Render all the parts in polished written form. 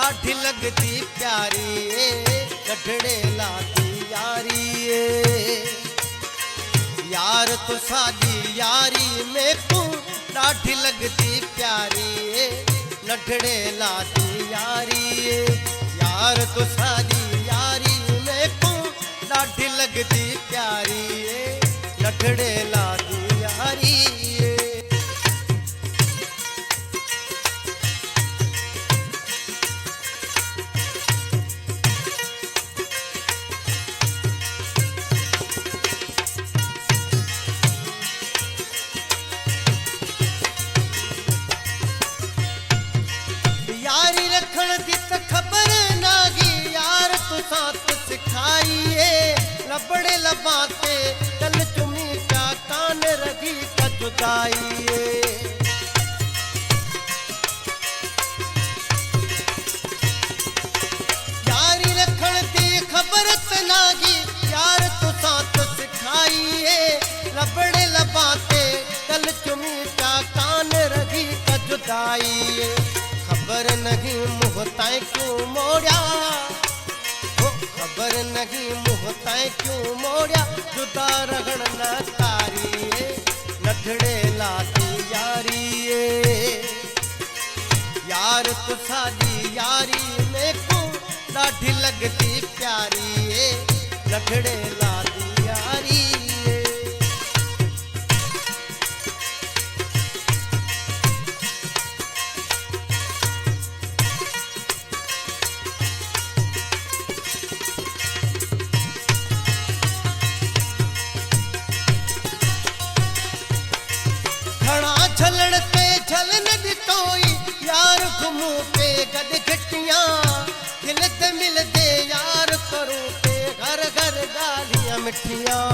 ढाढी लगती प्यारी नठड़े लाती यारी यार तो सादी यारी में को ढाढी लगती प्यारी नठड़े लाती यारी यार तो सादी यारी में को ढाढी लगती प्यारी नठड़े लाती यारी यारी रखण दी त खबर नागी यार तू साथ सिखाइए लबड़े लबाते तल चुमी का कान रगी का जुदाइए यारी रखण दी खबर त नागी यार तू साथ सिखाइए लबड़े लबाते तल चुमी का कान रगी का जुदाइए खबर नहीं मुँह ताए क्यों मोड़या खबर नहीं मुँह ताए क्यों मोड़या जुदा रगड़ न तारी नठड़े लाती यारी यार तू सादी यारी में को ढाढी लगती प्यारी नठड़े लाती यारी झलड़ पे झलन दितोई यार घुमू पे गद घटियां खिलते मिलते यार करूं पे घर घर गालियां मिठियां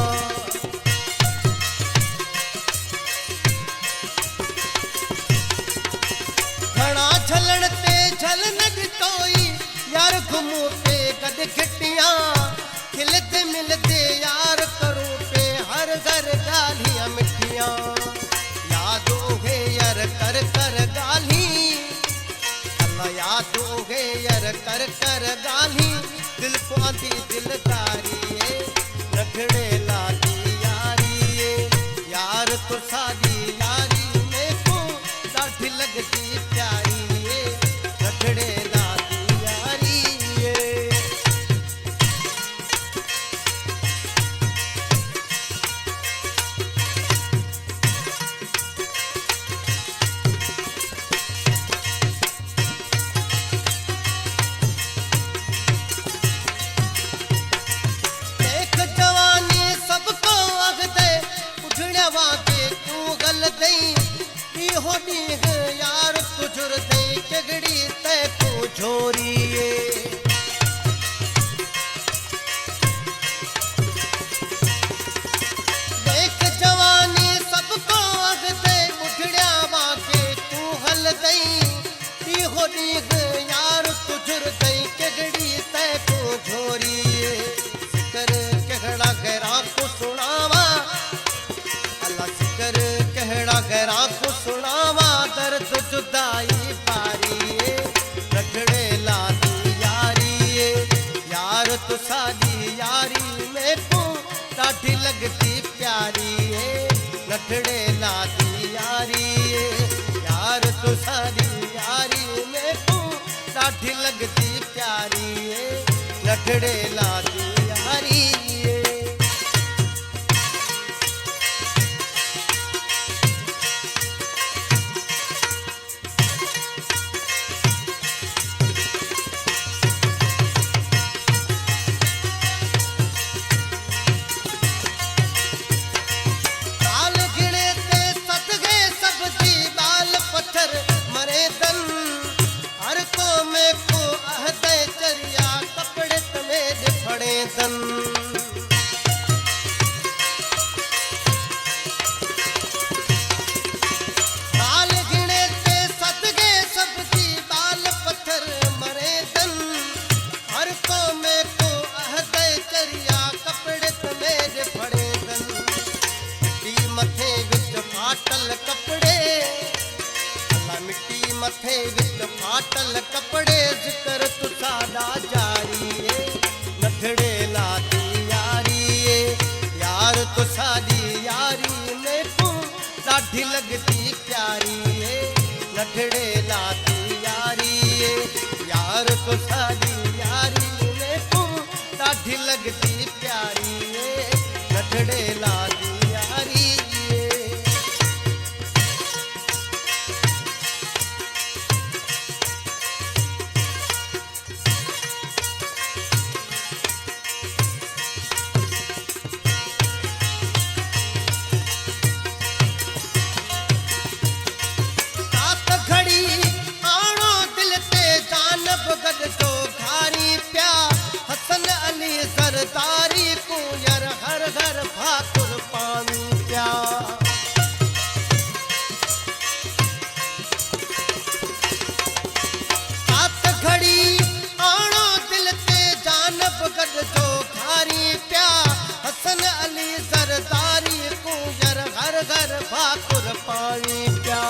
घना झलड़ पे झलन दितोई यार घुमू पे गद घटियां खिलते मिलते यार करूं पे हर घर गालियां मिठियां यादों है यार कर कर गाली अल्लाह यादों है यार कर कर गाली दिल को आती दिलदारी नखड़े लाती यारी यार तो सादी यारी में को ढाढी लगती प्यारी नखड़े लाती यारी होनी है यार तुझुर दई चगड़ी ते को झोरिए देख जवानी सबको अग दे उठड़िया वाके तू हल दई होनी है यार तुझुर दई चगड़ी ते को झोरिए सिकर कहड़ा गहरा को सुनावा अल्लाह सिकर कहड़ा गहरा को सुनावा दर्द जुदाई पारी नठड़े लाती यारी यार तो सादी यारी में को ढाढी लगती प्यारी नठड़े लाती यारी यार तो सादी यारी में को ढाढी लगती प्यारी नठड़े लाती यारी मथे विच फाटल कपड़े जिक्र यार तो साडी यारी मैनू ॾाढी लगदी प्यारी ए नठड़े ला दी यारी ए। हसन अली सरदारी को यार हर घर भाकुर पानी प्या। सात घड़ी आणो दिल ते जानब गद जो खारी प्या। हसन अली सरदारी को यार हर घर भाकुर पानी प्या।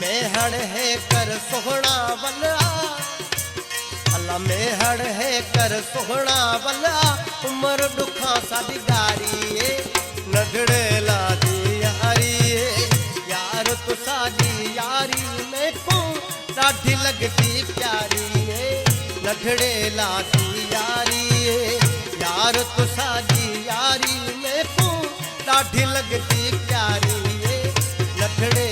मेहड़ है कर सोहना वला मेहड़ है कर सोहना वला उमर दुखा साडी गारी ए नठड़े ला दी यारी ए। यार तो साडी यारी मैनू ॾाढी लगदी प्यारी ए नठड़े ला दी यारी ए। यार तो साडी यारी मैनू ॾाढी लगदी प्यारी ए नठड़े